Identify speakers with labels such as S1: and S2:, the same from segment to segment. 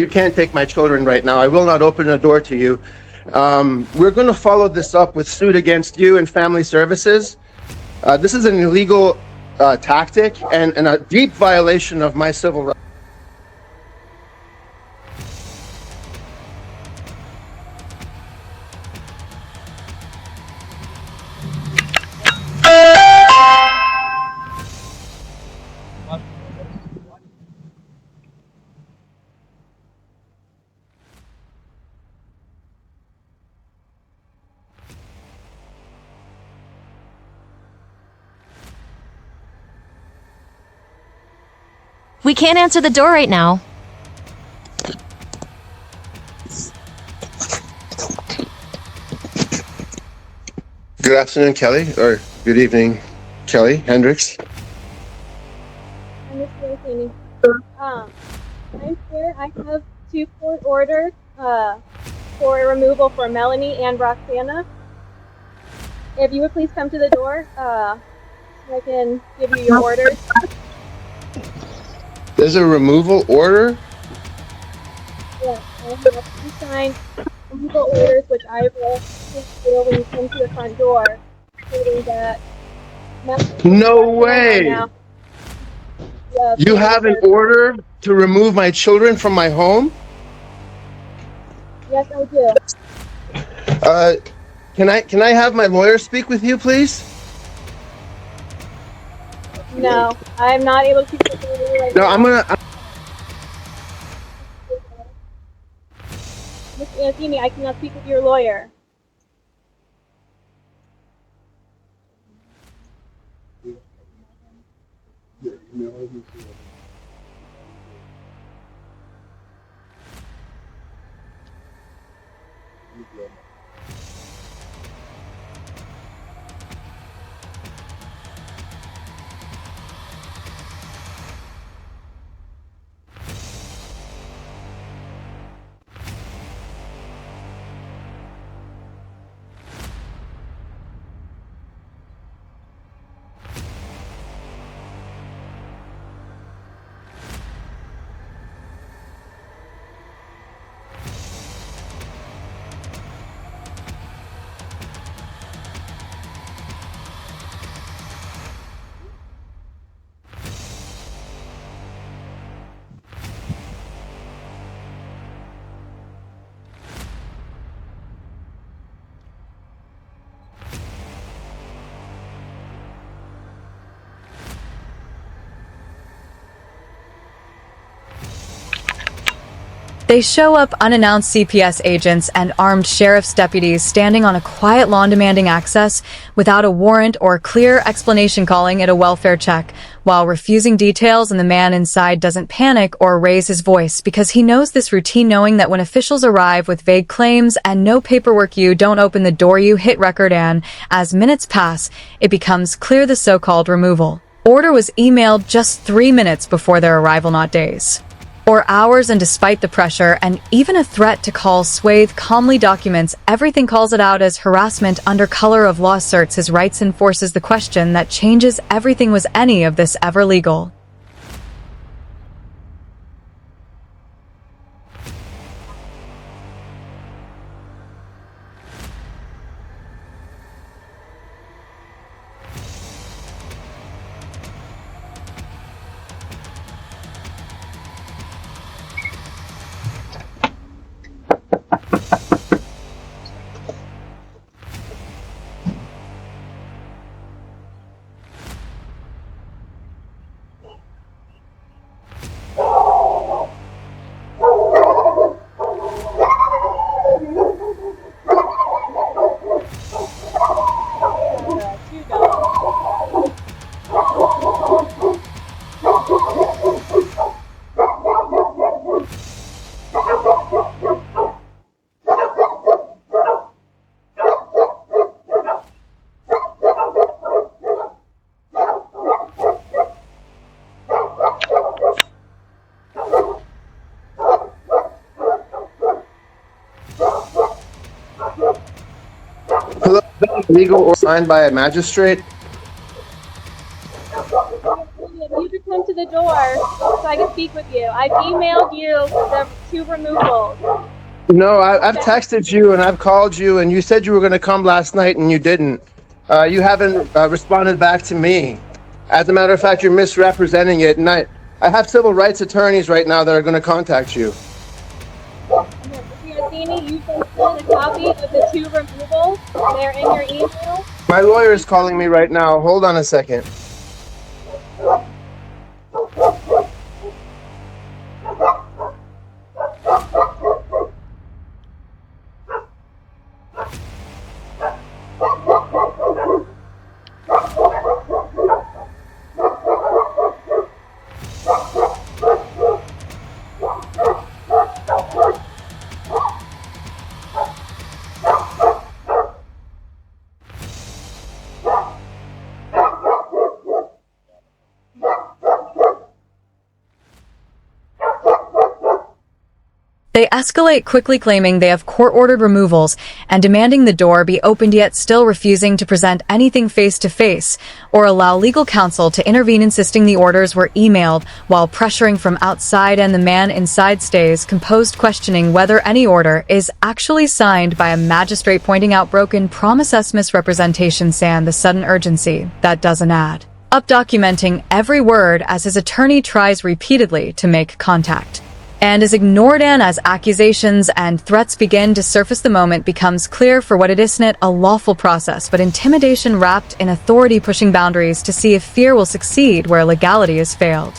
S1: You can't take my children right now. I will not open the door to you. We're going to follow this up with suit against you and family services. This is an illegal tactic and a deep violation of my civil rights.
S2: We can't answer the door right now.
S1: Good afternoon, Kelly, or good evening, Kelly Hendricks.
S3: I'm here. I have 2 court orders for removal for Melanie and Roxana. If you would please come to the door, so I can give you your orders.
S1: There's a removal order?
S3: Yes, I have 2 signed removal orders, which I will fulfill when you come to the front door, stating that
S1: No way! You have an order to remove my children from my home?
S3: Yes, I do.
S1: Can I have my lawyer speak with you, please?
S3: No, I'm not able to speak with you right now.
S1: No,
S3: Miss Anthony, I cannot speak with your lawyer.
S4: They show up unannounced CPS agents and armed sheriff's deputies standing on a quiet lawn demanding access without a warrant or clear explanation, calling it a welfare check, while refusing details, and the man inside doesn't panic or raise his voice because he knows this routine, knowing that when officials arrive with vague claims and no paperwork, you don't open the door, you hit record, and as minutes pass, it becomes clear the so-called removal order was emailed just 3 minutes before their arrival, not days or hours, and despite the pressure and even a threat to call, Swathe calmly documents everything, calls it out as harassment under color of law, asserts his rights, and forces the question that changes everything: was any of this ever legal?
S1: Legal or signed by a magistrate?
S3: If you could come to the door, so I can speak with you. I've emailed you the 2 removals.
S1: No, I've texted you and I've called you, and you said you were going to come last night, and you didn't. You haven't responded back to me. As a matter of fact, you're misrepresenting it, and I have civil rights attorneys right now that are going to contact you.
S3: Mr. Yancini, you've been sent a copy of the 2 removals. They're in your email.
S1: My lawyer is calling me right now. Hold on a second.
S4: They escalate, quickly claiming they have court-ordered removals and demanding the door be opened, yet still refusing to present anything face-to-face or allow legal counsel to intervene, insisting the orders were emailed while pressuring from outside, and the man inside stays composed, questioning whether any order is actually signed by a magistrate, pointing out broken promises, misrepresentations, and the sudden urgency that doesn't add up, documenting every word as his attorney tries repeatedly to make contact and is ignored, and as accusations and threats begin to surface, the moment becomes clear for what it isn't a lawful process, but intimidation wrapped in authority, pushing boundaries to see if fear will succeed where legality has failed.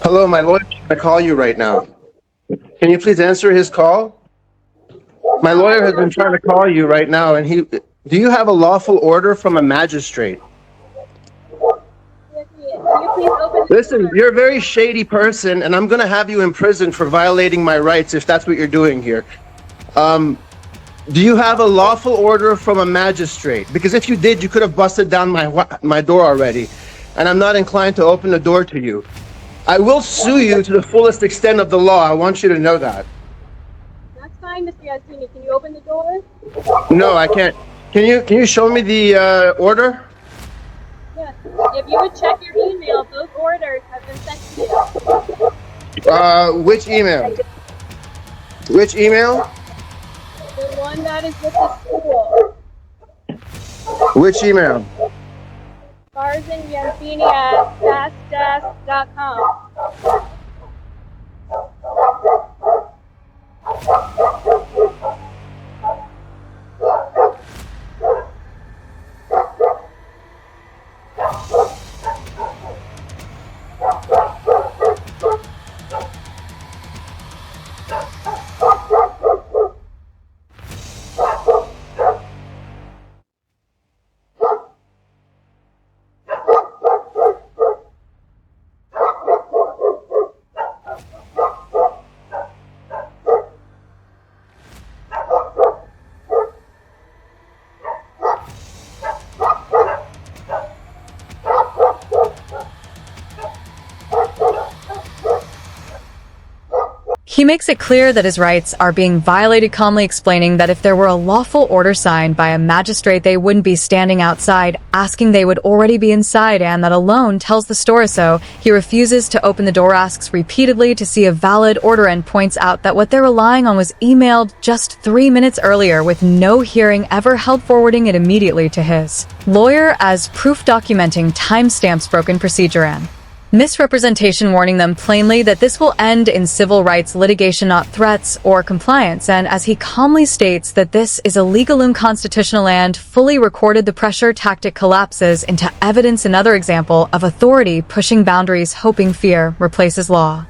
S1: Hello, my lawyer's going to call you right now. Can you please answer his call? My lawyer has been trying to call you right now, and do you have a lawful order from a magistrate?
S3: Can you please open the
S1: Listen,
S3: door?
S1: you're a very shady person, and I'm going to have you in prison for violating my rights if that's what you're doing here. Do you have a lawful order from a magistrate? Because if you did, you could have busted down my door already, and I'm not inclined to open the door to you. I will sue you to the fullest extent of the law. I want you to know that.
S3: That's fine, Mr. Yancini. Can you open the door?
S1: No, I can't. Can you show me the order?
S3: Yes. If you would check your email, those orders have been sent to you.
S1: Which email? Which email?
S3: The one that is with the school.
S1: Which email?
S3: Barzan Yancini at fastdesk.com.
S4: He makes it clear that his rights are being violated, calmly explaining that if there were a lawful order signed by a magistrate, they wouldn't be standing outside asking, they would already be inside, and that alone tells the story. So he refuses to open the door, asks repeatedly to see a valid order, and points out that what they're relying on was emailed just 3 minutes earlier with no hearing ever held, forwarding it immediately to his lawyer as proof, documenting timestamps, broken procedure, and misrepresentation, warning them plainly that this will end in civil rights litigation, not threats or compliance. And as he calmly states that this is illegal, unconstitutional, and fully recorded, the pressure tactic collapses into evidence, another example of authority pushing boundaries, hoping fear replaces law.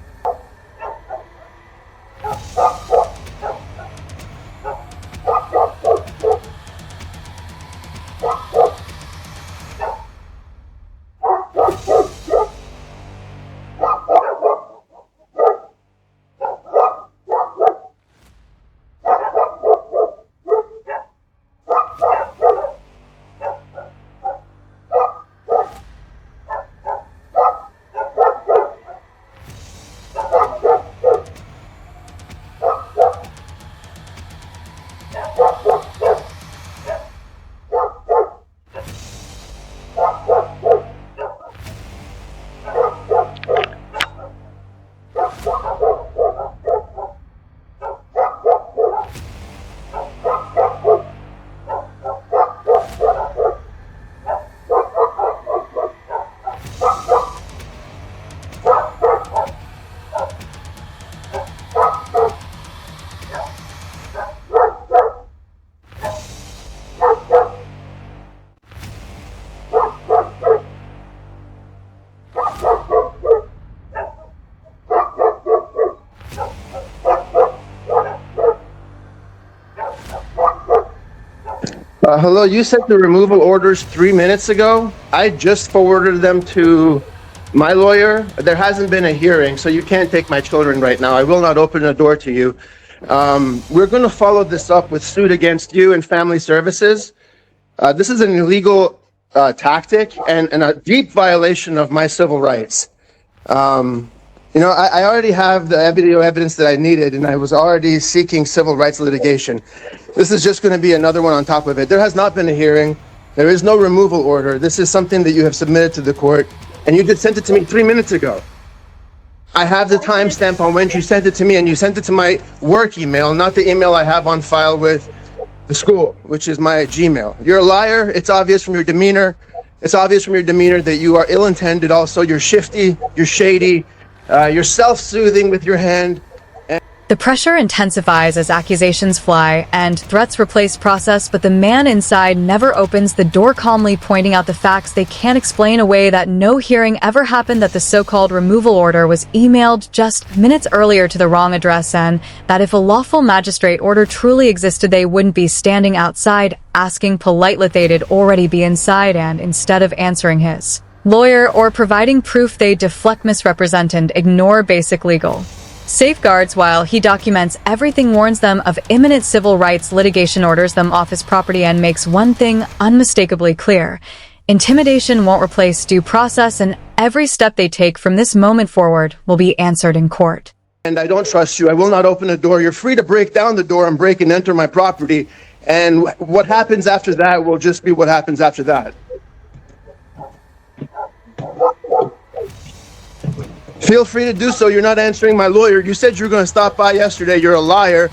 S1: Hello, you sent the removal orders 3 minutes ago. I just forwarded them to my lawyer. There hasn't been a hearing, so you can't take my children right now. I will not open the door to you. We're going to follow this up with suit against you and family services. This is an illegal tactic and a deep violation of my civil rights. I already have the video evidence that I needed, and I was already seeking civil rights litigation. This is just going to be another one on top of it. There has not been a hearing. There is no removal order. This is something that you have submitted to the court, and you just sent it to me 3 minutes ago. I have the timestamp on when you sent it to me, and you sent it to my work email, not the email I have on file with the school, which is my Gmail. You're a liar. It's obvious from your demeanor. It's obvious from your demeanor that you are ill-intended. Also, you're shifty, you're shady, you're self-soothing with your hand.
S4: The pressure intensifies as accusations fly and threats replace process, but the man inside never opens the door, calmly pointing out the facts they can't explain away: that no hearing ever happened, that the so-called removal order was emailed just minutes earlier to the wrong address, and that if a lawful magistrate order truly existed, they wouldn't be standing outside asking politely. They'd already be inside, and instead of answering his lawyer or providing proof, they deflect, misrepresent, and ignore basic legal safeguards while he documents everything, warns them of imminent civil rights litigation, orders them off his property, and makes one thing unmistakably clear: intimidation won't replace due process, and every step they take from this moment forward will be answered in court.
S1: And I don't trust you. I will not open the door. You're free to break down the door and break and enter my property. And what happens after that will just be what happens after that. Feel free to do so. You're not answering my lawyer. You said you were going to stop by yesterday. You're a liar.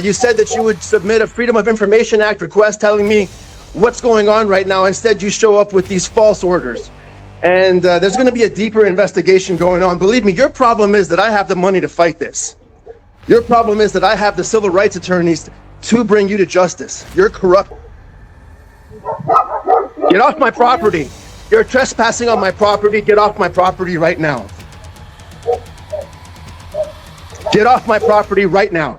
S1: You said that you would submit a Freedom of Information Act request telling me what's going on right now. Instead, you show up with these false orders. And there's going to be a deeper investigation going on. Believe me, your problem is that I have the money to fight this. Your problem is that I have the civil rights attorneys to bring you to justice. You're corrupt. Get off my property. You're trespassing on my property. Get off my property right now. Get off my property right now.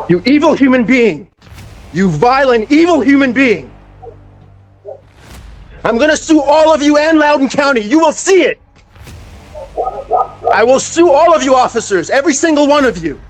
S1: You evil human being. You violent, evil human being. I'm going to sue all of you and Loudoun County. You will see it. I will sue all of you officers, every single one of you.